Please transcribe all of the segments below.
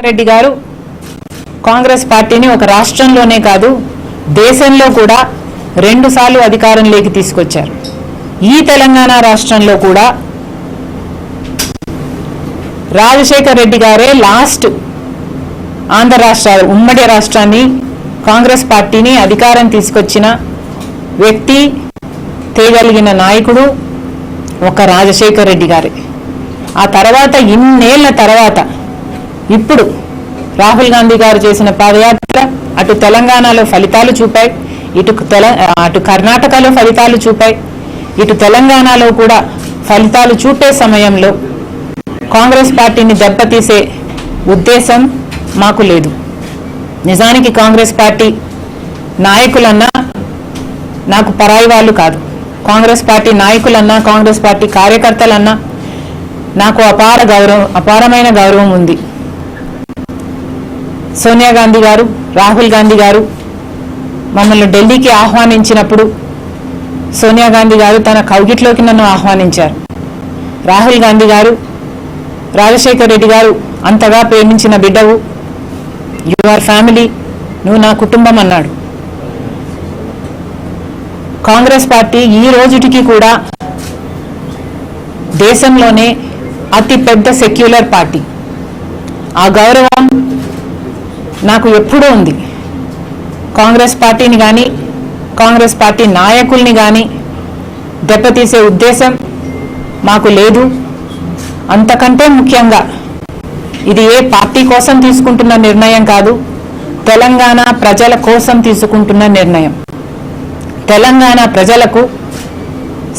రెడ్డి గారు కాంగ్రెస్ పార్టీని ఒక రాష్ట్రంలోనే కాదు దేశంలో కూడా 2 సార్లు అధికారంలోకి తీసుకొచ్చారు. ఈ తెలంగాణ రాష్ట్రంలో కూడా రాజశేఖర్ రెడ్డి గారే లాస్ట్ ఆంధ్ర రాష్ట్ర ఉమ్మడి రాష్ట్రాన్ని కాంగ్రెస్ పార్టీని అధికారం తీసుకొచ్చిన వ్యక్తి, తేగలిగిన నాయకుడు ఒక రాజశేఖర్ రెడ్డి గారే. ఆ తర్వాత ఇన్నేళ్ల తర్వాత ఇప్పుడు రాహుల్ గాంధీ గారు చేసిన పాదయాత్ర అటు తెలంగాణలో ఫలితాలు చూపాయి, అటు కర్ణాటకలో ఫలితాలు చూపాయి, ఇటు తెలంగాణలో కూడా ఫలితాలు చూపే సమయంలో కాంగ్రెస్ పార్టీని దెబ్బతీసే ఉద్దేశం మాకు లేదు. నిజానికి కాంగ్రెస్ పార్టీ నాయకులన్నా నాకు పరాయి వాళ్ళు కాదు. కాంగ్రెస్ పార్టీ నాయకులన్నా, కాంగ్రెస్ పార్టీ కార్యకర్తలన్నా నాకు అపారమైన గౌరవం ఉంది. సోనియా గాంధీ గారు, రాహుల్ గాంధీ గారు మమ్మల్ని ఢిల్లీకి ఆహ్వానించినప్పుడు సోనియా గాంధీ గారు తన కౌగిట్లోకి నన్ను ఆహ్వానించారు. రాహుల్ గాంధీ గారు రాజశేఖర్ రెడ్డి గారు అంతగా ప్రేమించిన బిడ్డవు, యువర్ ఫ్యామిలీ, నువ్వు నా కుటుంబం అన్నాడు. కాంగ్రెస్ పార్టీ ఈ రోజుటికి కూడా దేశంలోనే అతి పెద్ద సెక్యులర్ పార్టీ. ఆ గౌరవం నాకు ఎప్పుడూ ఉంది. కాంగ్రెస్ పార్టీని కానీ, కాంగ్రెస్ పార్టీ నాయకుల్ని కానీ దెబ్బతీసే ఉద్దేశం మాకు లేదు. అంతకంటే ముఖ్యంగా ఇది ఏ పార్టీ కోసం తీసుకుంటున్న నిర్ణయం కాదు, తెలంగాణ ప్రజల కోసం తీసుకుంటున్న నిర్ణయం. తెలంగాణ ప్రజలకు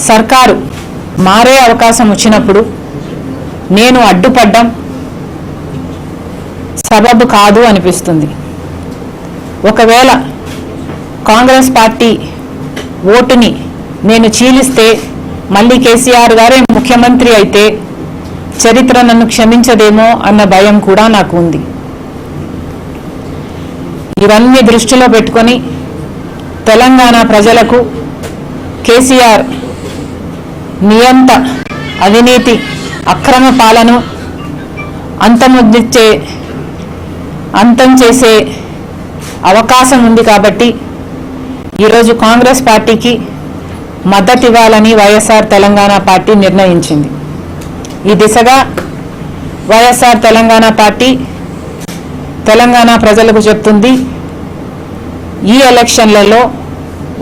సర్కారు మారే అవకాశం వచ్చినప్పుడు నేను అడ్డుపడ్డం సబబు కాదు అనిపిస్తుంది. ఒకవేళ కాంగ్రెస్ పార్టీ ఓటుని నేను చీలిస్తే మళ్ళీ కేసీఆర్ గారే ముఖ్యమంత్రి అయితే చరిత్ర నన్ను క్షమించదేమో అన్న భయం కూడా నాకు ఉంది. ఇవన్నీ దృష్టిలో పెట్టుకొని తెలంగాణ ప్రజలకు కేసీఆర్ నియంత అవినీతి అక్రమ పాలన అంతం చేసే అవకాశం ఉంది. కాబట్టి ఈరోజు కాంగ్రెస్ పార్టీకి మద్దతు ఇవ్వాలని వైఎస్ఆర్ తెలంగాణ పార్టీ నిర్ణయించింది. ఈ దిశగా వైఎస్ఆర్ తెలంగాణ పార్టీ తెలంగాణ ప్రజలకు చెప్తుంది, ఈ ఎలక్షన్లలో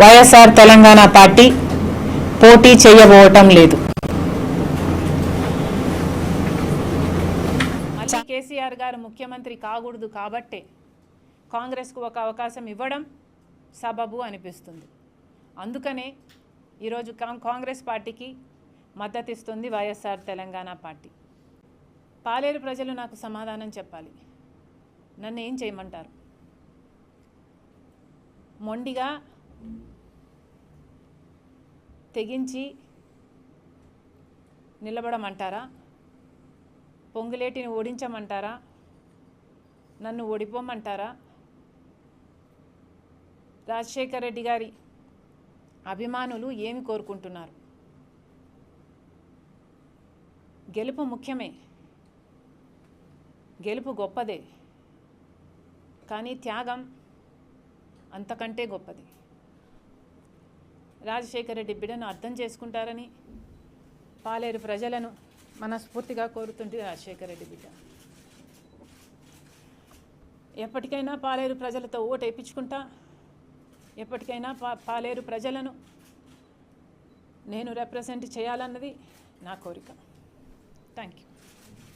వైఎస్ఆర్ తెలంగాణ పార్టీ పోటీ చేయబోవటం లేదు. కేసీఆర్ గారు ముఖ్యమంత్రి కాకూడదు కాబట్టే కాంగ్రెస్కు ఒక అవకాశం ఇవ్వడం సబబు అనిపిస్తుంది. అందుకనే ఈరోజు కాంగ్రెస్ పార్టీకి మద్దతు ఇస్తుంది వైఎస్ఆర్ తెలంగాణ పార్టీ. పాలేరు ప్రజలు నాకు సమాధానం చెప్పాలి. నన్ను ఏం చేయమంటారు? మొండిగా తెగించి నిలబడమంటారా? పొంగులేటిని ఓడించమంటారా? నన్ను ఓడిపోమంటారా? రాజశేఖర్ రెడ్డి గారి అభిమానులు ఏమి కోరుకుంటున్నారు? గెలుపు ముఖ్యమే, గెలుపు గొప్పదే, కానీ త్యాగం అంతకంటే గొప్పది. రాజశేఖర్ రెడ్డి బిడ్డను అర్థం చేసుకుంటారని పాలేరు ప్రజలను మనస్ఫూర్తిగా కోరుతుంటే రాజశేఖర్ రెడ్డి బిడ్డ ఎప్పటికైనా పాలేరు ప్రజలతో ఓటు వేయించుకుంటా, ఎప్పటికైనా పాలేరు ప్రజలను నేను రిప్రజెంట్ చేయాలన్నది నా కోరిక. Thank you.